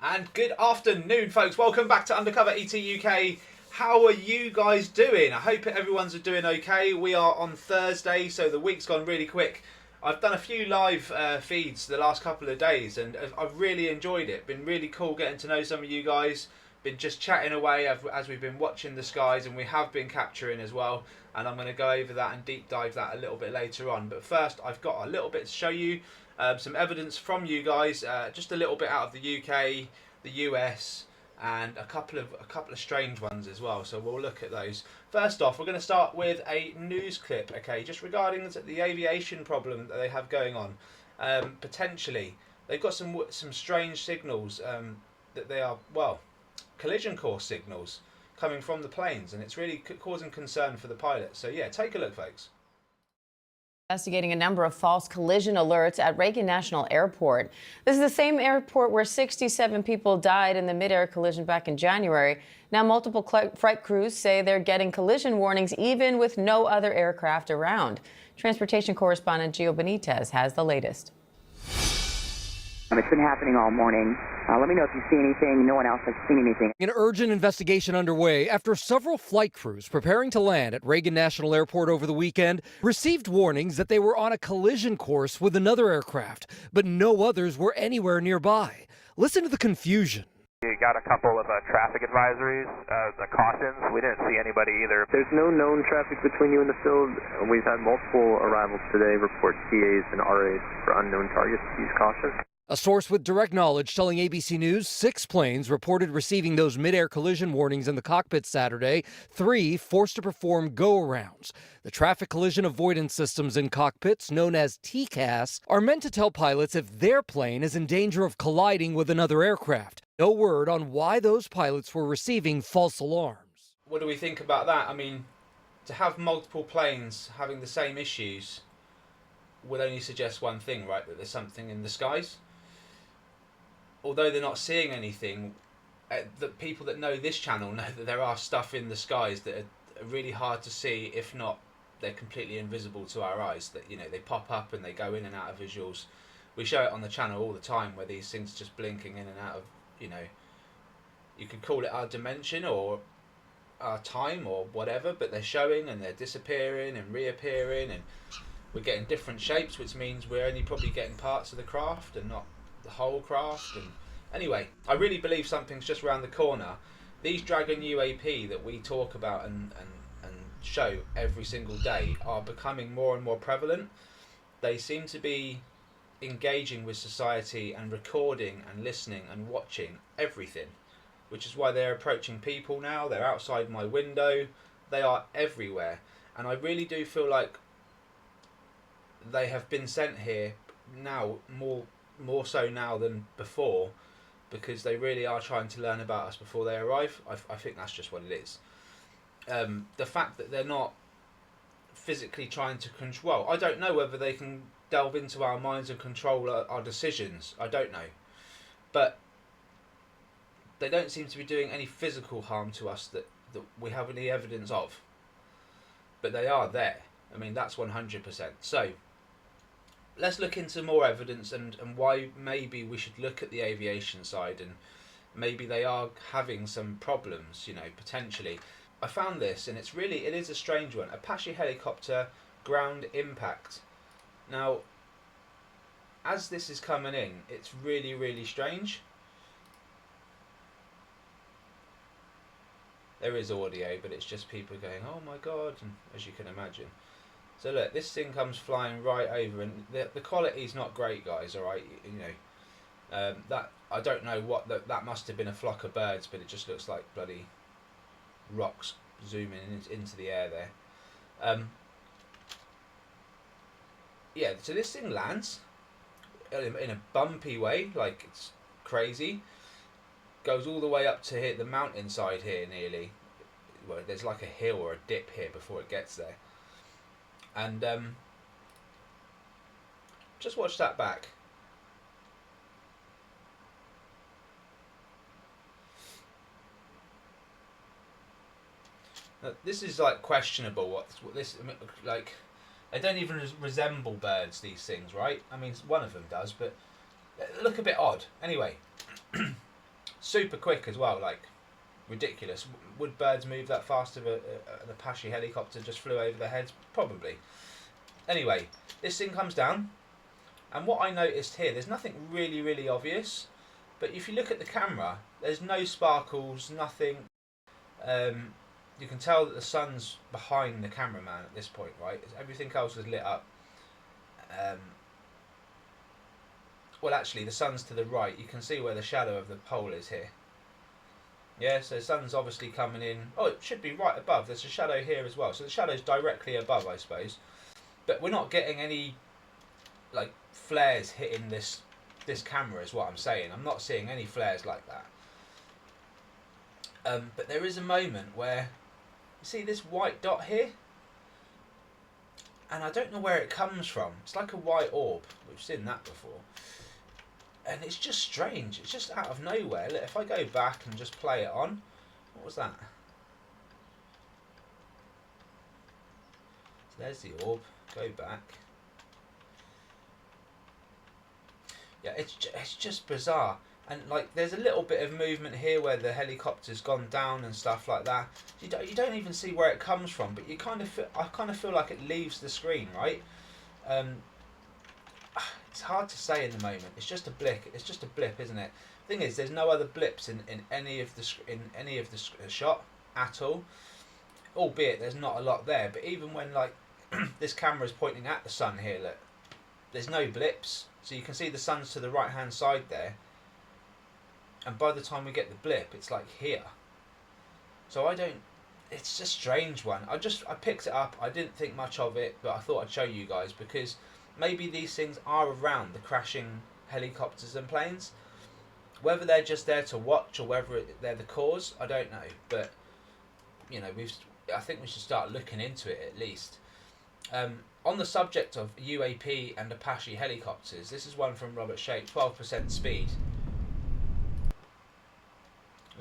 And good afternoon, folks. Welcome back to UndercoverETuk UK. How are you guys doing? I hope everyone's doing okay. We are on Thursday, so the week's gone really quick. I've done a few live feeds the last couple of days, and I've really enjoyed it. Been really cool getting to know some of you guys. Been just chatting away as we've been watching the skies, and we have been capturing as well. And I'm going to go over that and deep dive that a little bit later on. But first, I've got a little bit to show you. Some evidence from you guys, just a little bit out of the UK, the US, and a couple of strange ones as well. So we'll look at those. First off, we're going to start with a news clip, okay, just regarding the aviation problem that they have going on. Potentially, they've got some strange signals that they are, well, collision course signals coming from the planes, and it's really causing concern for the pilots. So yeah, take a look, folks. Investigating a number of false collision alerts at Reagan National Airport. This is the same airport where 67 people died in the mid-air collision back in January. Now, multiple flight crews say they're getting collision warnings even with no other aircraft around. Transportation correspondent Gio Benitez has the latest. It's been happening all morning. Let me know if you see anything. No one else has seen anything. An urgent investigation underway after several flight crews preparing to land at Reagan National Airport over the weekend received warnings that they were on a collision course with another aircraft, but no others were anywhere nearby. Listen to the confusion. We got a couple of traffic advisories, the cautions. We didn't see anybody either. There's no known traffic between you and the field. We've had multiple arrivals today report TAs and RAs for unknown targets. Use caution. A source with direct knowledge telling ABC News 6 planes reported receiving those mid-air collision warnings in the cockpit Saturday, 3 forced to perform go-arounds. The traffic collision avoidance systems in cockpits, known as TCAS, are meant to tell pilots if their plane is in danger of colliding with another aircraft. No word on why those pilots were receiving false alarms. What do we think about that? I mean, to have multiple planes having the same issues would only suggest one thing, right? That there's something in the skies. Although they're not seeing anything, the people that know this channel know that there are stuff in the skies that are really hard to see, if not they're completely invisible to our eyes, that, you know, they pop up and they go in and out of visuals. We show it on the channel all the time where these things just blinking in and out of, you know, you could call it our dimension or our time or whatever, but they're showing and they're disappearing and reappearing, and we're getting different shapes, which means we're only probably getting parts of the craft and not the whole craft. And anyway, I really believe something's just around the corner. These Dragon UAP that we talk about and show every single day are becoming more and more prevalent. They seem to be engaging with society and recording and listening and watching everything, which is why they're approaching people now. They're outside my window. They are everywhere, and I really do feel like they have been sent here now, more so now than before, because they really are trying to learn about us before they arrive. I think that's just what it is. The fact that they're not physically trying to control, I don't know whether they can delve into our minds and control our decisions. I don't know, but they don't seem to be doing any physical harm to us that we have any evidence of, but they are there. I mean, that's 100%. So let's look into more evidence and why maybe we should look at the aviation side, and maybe they are having some problems, you know, potentially. I found this, and it is a strange one. Apache helicopter ground impact. Now, as this is coming in, it's really, really strange. There is audio, but it's just people going, oh my god, and as you can imagine. So look, this thing comes flying right over, and the quality's not great, guys, alright, you know. That, I don't know what, that must have been a flock of birds, but it just looks like bloody rocks zooming into the air there. Yeah, so this thing lands in a bumpy way, like it's crazy. Goes all the way up to here, the mountainside here nearly. Well, there's like a hill or a dip here before it gets there. And just watch that back. Now, this is like questionable. What this, like, they don't even resemble birds, these things, right? I mean, one of them does, but they look a bit odd. Anyway, super quick as well, like ridiculous. Would birds move that fast if an Apache helicopter just flew over their heads? Probably. Anyway, this thing comes down, and what I noticed here, there's nothing really obvious, but if you look at the camera, there's no sparkles, nothing. You can tell that the sun's behind the cameraman at this point, right? Everything else is lit up. Well, actually, the sun's to the right. You can see where the shadow of the pole is here. Yeah, so the sun's obviously coming in. Oh, it should be right above. There's a shadow here as well. So the shadow's directly above, I suppose. But we're not getting any, like, flares hitting this camera is what I'm saying. I'm not seeing any flares like that. But there is a moment where, you see this white dot here? And I don't know where it comes from. It's like a white orb. We've seen that before. And it's just strange. It's just out of nowhere. Look, if I go back and just play it on. What was that? So there's the orb. Go back. Yeah, it's just bizarre. And like, there's a little bit of movement here where the helicopter's gone down and stuff like that. You don't even see where it comes from, but you kind of feel, I kind of feel like it leaves the screen, right? It's hard to say in the moment. It's just a blip. It's just a blip, isn't it? Thing is, there's no other blips in any of the shot at all. Albeit there's not a lot there. But even when like this camera is pointing at the sun here, look, there's no blips. So you can see the sun's to the right hand side there. And by the time we get the blip, it's like here. So it's a strange one. I picked it up. I didn't think much of it, but I thought I'd show you guys because maybe these things are around the crashing helicopters and planes. Whether they're just there to watch or whether they're the cause, I don't know. But you know, I think we should start looking into it at least. On the subject of UAP and Apache helicopters, this is one from Robert Shape, 12% speed.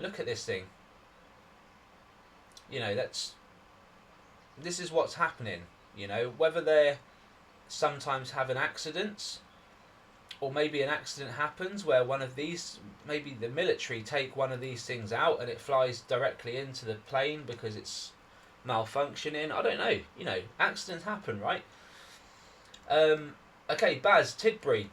Look at this thing. You know, this is what's happening. You know, whether they're sometimes having accidents, or maybe an accident happens where one of these, maybe the military take one of these things out and it flies directly into the plane because it's malfunctioning. I don't know. You know, accidents happen, right? Okay, Baz Tidbury,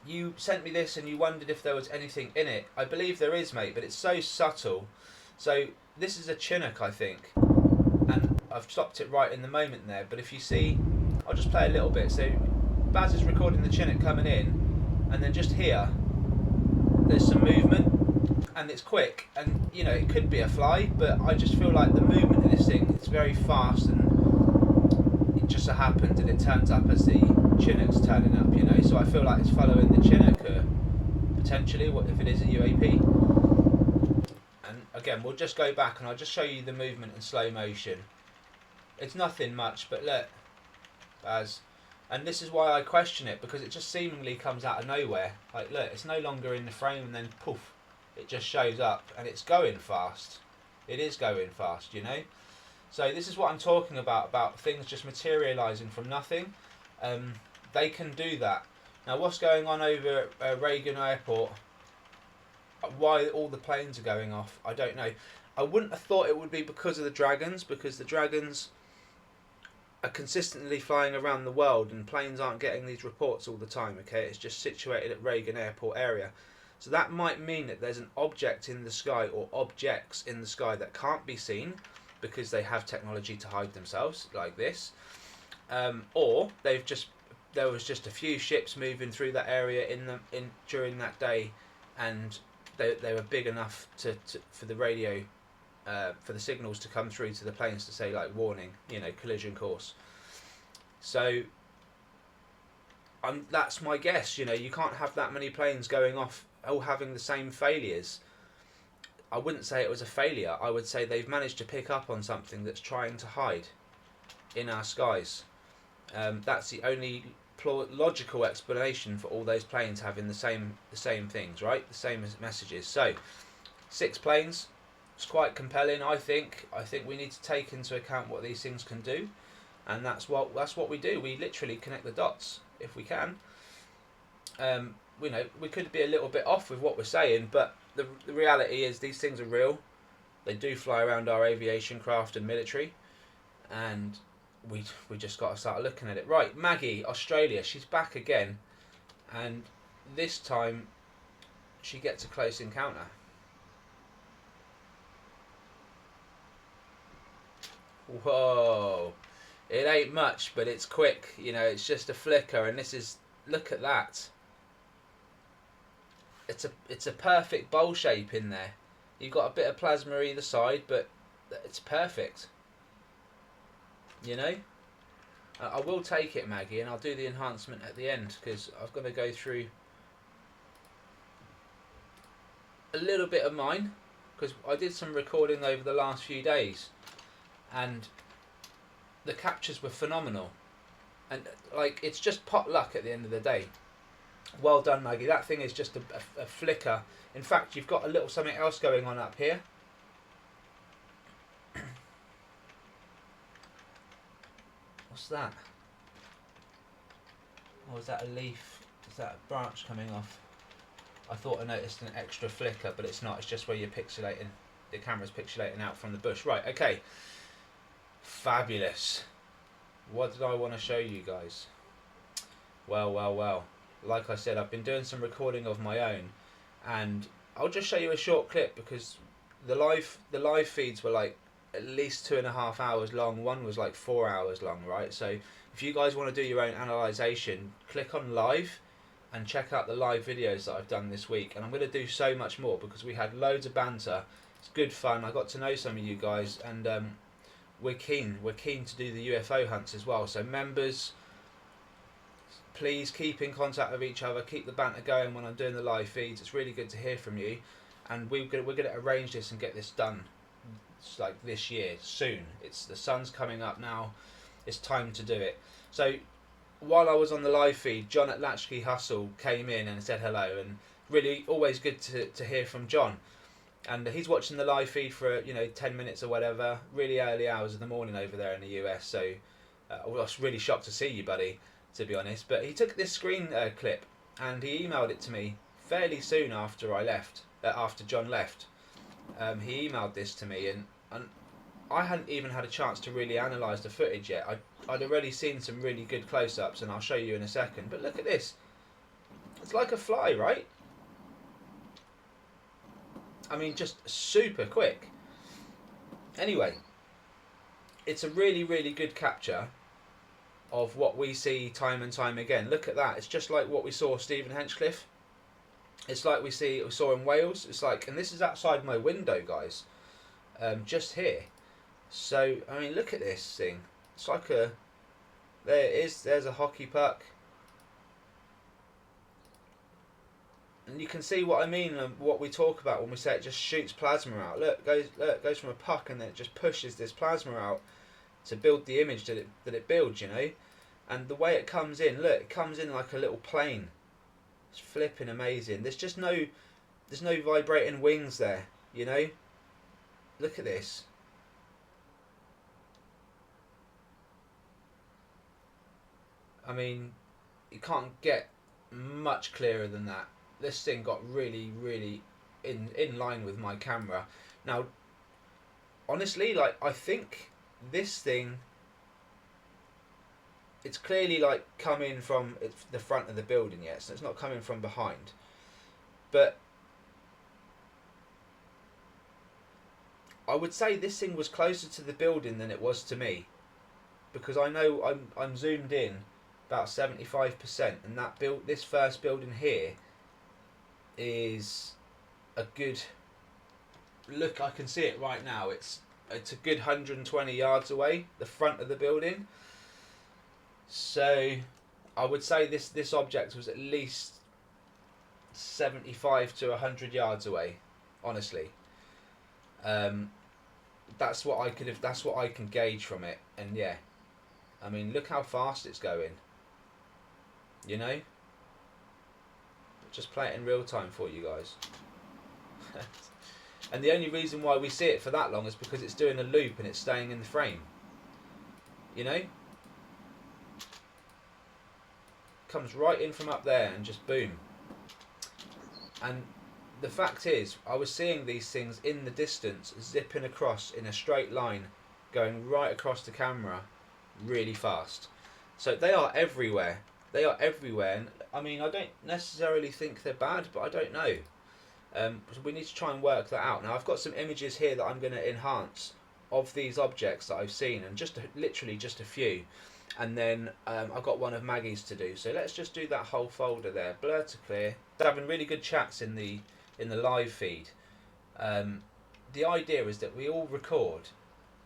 you sent me this and you wondered if there was anything in it. I believe there is, mate, but it's so subtle. So this is a Chinook, I think, and I've stopped it right in the moment there. But if you see, I'll just play a little bit. So Baz is recording the Chinook coming in, and then just here, there's some movement, and it's quick. And you know, it could be a fly, but I just feel like the movement in this thing, it's very fast, and it just so happens that it turns up as the Chinook's turning up, you know, so I feel like it's following the Chinook, potentially, what if it is a UAP. And again, we'll just go back and I'll just show you the movement in slow motion. It's nothing much, but look, and this is why I question it, because it just seemingly comes out of nowhere. Like, look, it's no longer in the frame, and then poof, it just shows up, and it's going fast. It is going fast, you know. So this is what I'm talking about things just materialising from nothing. They can do that. Now, what's going on over at Reagan Airport? Why all the planes are going off, I don't know. I wouldn't have thought it would be because of the Dragons, because the Dragons are consistently flying around the world and planes aren't getting these reports all the time, okay? It's just situated at Reagan Airport area. So that might mean that there's an object in the sky or objects in the sky that can't be seen because they have technology to hide themselves, like this. Or there was just a few ships moving through that area during that day, and they were big enough for the radio, for the signals to come through to the planes to say, like, warning, you know, collision course. So that's my guess. You know, you can't have that many planes going off all having the same failures. I wouldn't say it was a failure. I would say they've managed to pick up on something that's trying to hide in our skies. That's the only logical explanation for all those planes having the same things, right? The same messages. So 6 planes. It's quite compelling, I think. I think we need to take into account what these things can do, and that's what we do. We literally connect the dots if we can. You know, we could be a little bit off with what we're saying, but the reality is these things are real. They do fly around our aviation craft and military, and we just got to start looking at it. Right, Maggie, Australia, she's back again, and this time she gets a close encounter. Whoa, it ain't much, but it's quick. You know, it's just a flicker, and this is, look at that. It's a perfect bowl shape in there. You've got a bit of plasma either side, but it's perfect. You know, I will take it, Maggie, and I'll do the enhancement at the end because I've got to go through a little bit of mine because I did some recording over the last few days, and the captures were phenomenal. And like, it's just pot luck at the end of the day. Well done, Maggie. That thing is just a flicker. In fact, you've got a little something else going on up here. What's that? Or is that a leaf? Is that a branch coming off? I thought I noticed an extra flicker, but it's not. It's just where you're pixelating. The camera's pixelating out from the bush. Right, okay. Fabulous. What did I want to show you guys? Well, well, well. Like I said, I've been doing some recording of my own, and I'll just show you a short clip because the live feeds were like at least 2.5 hours long. One was like 4 hours long, right? So if you guys want to do your own analyzation, click on live and check out the live videos that I've done this week. And I'm going to do so much more because we had loads of banter. It's good fun. I got to know some of you guys, and we're keen to do the UFO hunts as well. So members, please keep in contact with each other, keep the banter going when I'm doing the live feeds. It's really good to hear from you, and we're going to arrange this and get this done. It's like this year, soon. The sun's coming up now. It's time to do it. So while I was on the live feed, John at Latchkey Hustle came in and said hello, and really always good to hear from John. And he's watching the live feed for 10 minutes or whatever, really early hours of the morning over there in the US. So I was really shocked to see you, buddy, to be honest. But he took this screen clip and he emailed it to me fairly soon after I left, after John left. He emailed this to me, and I hadn't even had a chance to really analyse the footage yet. I'd already seen some really good close-ups, and I'll show you in a second. But look at this. It's like a fly, right? I mean, just super quick. Anyway, it's a really, really good capture of what we see time and time again. Look at that. It's just like what we saw Stephen Henchcliffe. It's like we saw in Wales. It's like, and this is outside my window, guys. Just here. So, I mean, look at this thing. It's like there it is. There's a hockey puck. And you can see what I mean, and what we talk about when we say it just shoots plasma out. Look, it goes from a puck, and then it just pushes this plasma out to build the image that it builds, you know. And the way it comes in, look, it comes in like a little plane. It's flipping amazing. There's no vibrating wings there, you know. Look at this. I mean, you can't get much clearer than that. This thing got really, really in line with my camera. Now, honestly, like, I think this thing, it's clearly like coming from the front of the building, yes, so it's not coming from behind. But I would say this thing was closer to the building than it was to me, because I know I'm zoomed in about 75%, and this first building here is a good look. I can see it right now. It's a good 120 yards away, the front of the building. So I would say this object was at least 75 to 100 yards away, honestly. That's what I can gauge from it. And yeah, I mean, look how fast it's going, you know. Just play it in real time for you guys. And the only reason why we see it for that long is because it's doing a loop and it's staying in the frame, you know. Comes right in from up there and just boom. And the fact is, I was seeing these things in the distance, zipping across in a straight line, going right across the camera, really fast. So they are everywhere. They are everywhere. And I mean, I don't necessarily think they're bad, but I don't know. So we need to try and work that out. Now, I've got some images here that I'm going to enhance of these objects that I've seen, and literally just a few. And then I've got one of Maggie's to do. So let's just do that whole folder there. Blur to clear. They're having really good chats in the live feed. The idea is that we all record.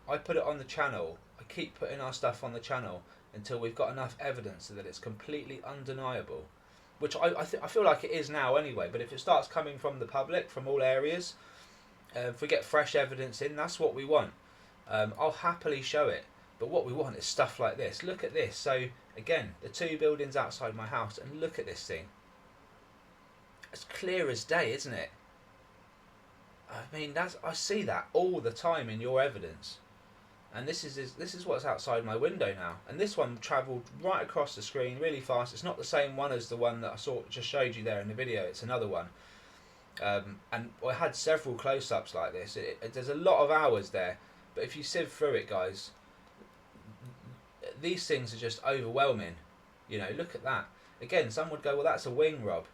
I put it on the channel. I keep putting our stuff on the channel until we've got enough evidence so that it's completely undeniable. Which I feel like it is now anyway. But if it starts coming from the public, from all areas, if we get fresh evidence in, that's what we want. I'll happily show it. But what we want is stuff like this. Look at this. So again, the 2 buildings outside my house, and look at this thing. It's clear as day, isn't it? I mean, I see that all the time in your evidence. And this is what's outside my window now. And this one travelled right across the screen really fast. It's not the same one as the one that I just showed you there in the video. It's another one. And I had several close-ups like this. There's a lot of hours there. But if you sieve through it, guys, these things are just overwhelming. You know, look at that. Again, some would go, well, that's a wing, Rob.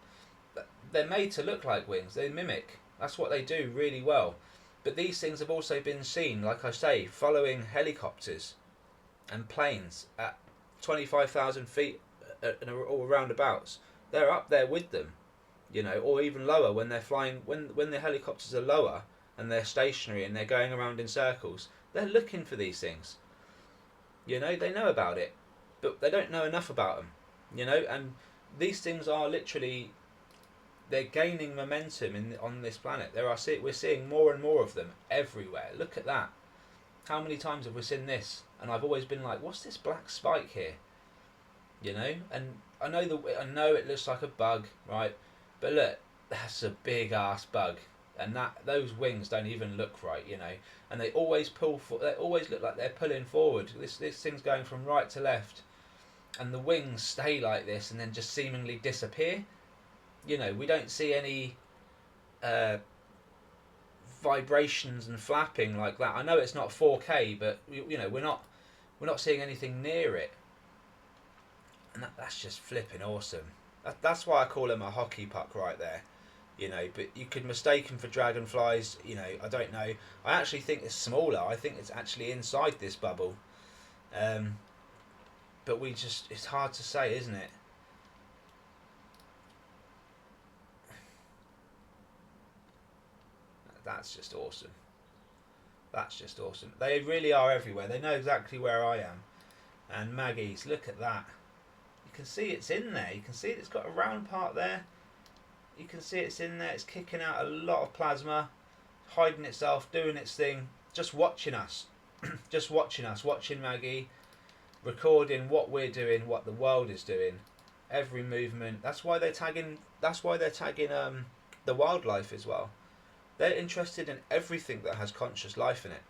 They're made to look like wings. They mimic. That's what they do really well. But these things have also been seen, like I say, following helicopters and planes at 25,000 feet or roundabouts. They're up there with them, you know, or even lower when they're flying. When the helicopters are lower and they're stationary and they're going around in circles, they're looking for these things. You know, they know about it, but they don't know enough about them. You know, and these things are literally, they're gaining momentum on this planet. We're seeing more and more of them everywhere. Look at that. How many times have we seen this? And I've always been like, what's this black spike here? You know, and I know it looks like a bug, right? But look, that's a big ass bug, and those wings don't even look right, you know. And they always they always look like they're pulling forward. This thing's going from right to left, and the wings stay like this and then just seemingly disappear. You know, we don't see any vibrations and flapping like that. I know it's not 4K, but you know, we're not seeing anything near it, and that's just flipping awesome. That's why I call him a hockey puck right there. You know, but you could mistake them for dragonflies. You know, I don't know. I actually think it's smaller. I think it's actually inside this bubble. But it's hard to say, isn't it? That's just awesome. That's just awesome. They really are everywhere. They know exactly where I am. And Maggie's, look at that. You can see it's in there. You can see it's got a round part there. You can see it's in there. It's kicking out a lot of plasma, hiding itself, doing its thing, just watching us. Just watching us, watching Maggie, recording what we're doing, what the world is doing, every movement. That's why they're tagging the wildlife as well. They're interested in everything that has conscious life in it.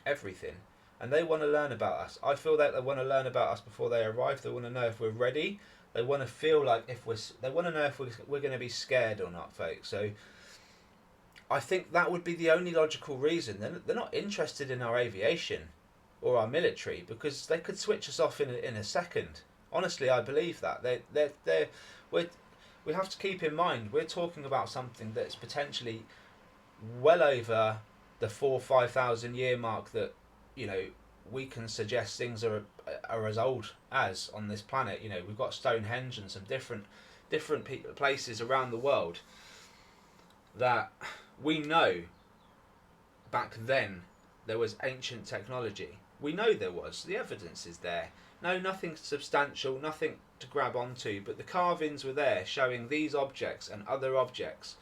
Everything. And they want to learn about us. I feel that they want to learn about us before they arrive. They want to know if we're ready. They want to feel like they want to know if we're going to be scared or not, folks. So I think that would be the only logical reason. They're not interested in our aviation or our military, because they could switch us off in a second. Honestly, I believe that. We have to keep in mind, we're talking about something that's potentially well over the 4,000-5,000 year mark that, you know, we can suggest things are as old as on this planet. You know, we've got Stonehenge and some different places around the world that we know back then there was ancient technology. We know there was. The evidence is there. No, nothing substantial, nothing to grab onto, but the carvings were there showing these objects and other objects.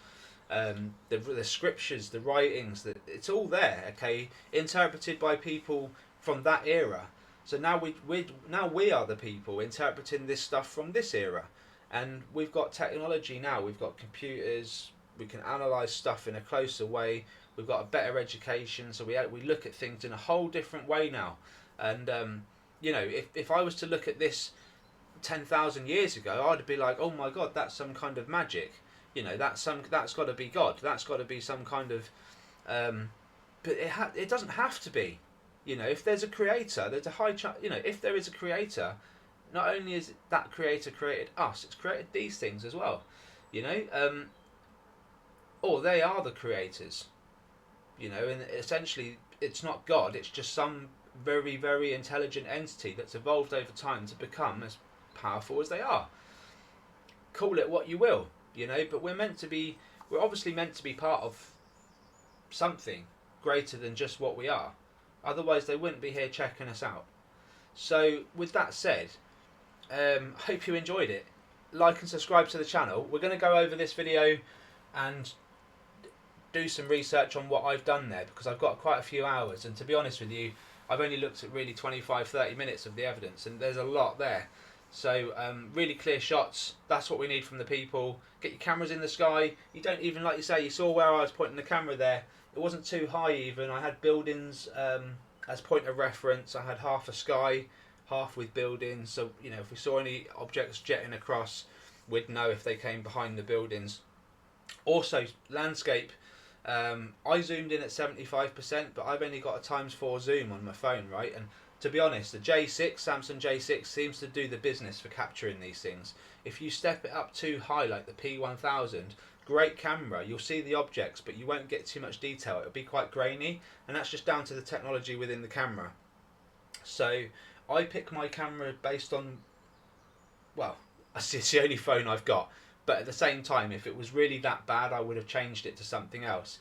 The scriptures, the writings, it's all there, okay, interpreted by people from that era. So now we are the people interpreting this stuff from this era, and we've got technology now. We've got computers. We can analyze stuff in a closer way. We've got a better education, so we look at things in a whole different way now. And you know, if I was to look at this 10,000 years ago, I'd be like, oh my God, that's some kind of magic. You know, that's got to be God. That's got to be some kind of, but it doesn't have to be. You know, if there's a creator, there's a high chance. You know, if there is a creator, not only is that creator created us, it's created these things as well. You know, or they are the creators. You know, and essentially, it's not God. It's just some very, very intelligent entity that's evolved over time to become as powerful as they are. Call it what you will. You know, but we're obviously meant to be part of something greater than just what we are. Otherwise they wouldn't be here checking us out. So with that said, hope you enjoyed it. Like and subscribe to the channel. We're going to go over this video and do some research on what I've done there, because I've got quite a few hours, and to be honest with you, I've only looked at really 25-30 minutes of the evidence, and there's a lot there. So really clear shots, that's what we need from the people. Get your cameras in the sky. You don't even, like you say, you saw where I was pointing the camera there. It wasn't too high even. I had buildings as point of reference. I had half a sky, half with buildings. So, you know, if we saw any objects jetting across, we'd know if they came behind the buildings. Also, landscape. I zoomed in at 75%, but I've only got a ×4 zoom on my phone, right? And to be honest, the J6, Samsung J6 seems to do the business for capturing these things. If you step it up too high, like the P1000, great camera, you'll see the objects, but you won't get too much detail. It'll be quite grainy, and that's just down to the technology within the camera. So I pick my camera based on, well, it's the only phone I've got. But at the same time, if it was really that bad, I would have changed it to something else.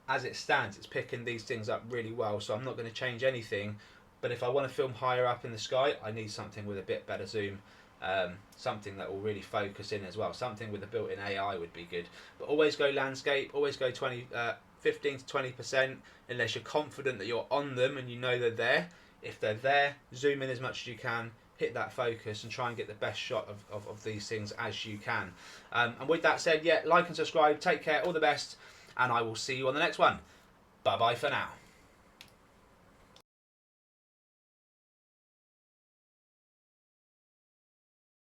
As it stands, it's picking these things up really well, so I'm not going to change anything. But if I want to film higher up in the sky, I need something with a bit better zoom, something that will really focus in as well. Something with a built-in AI would be good. But always go landscape, always go 15 to 20%, unless you're confident that you're on them and you know they're there. If they're there, zoom in as much as you can, hit that focus and try and get the best shot of these things as you can. And with that said, yeah, like and subscribe, take care, all the best, and I will see you on the next one. Bye-bye for now.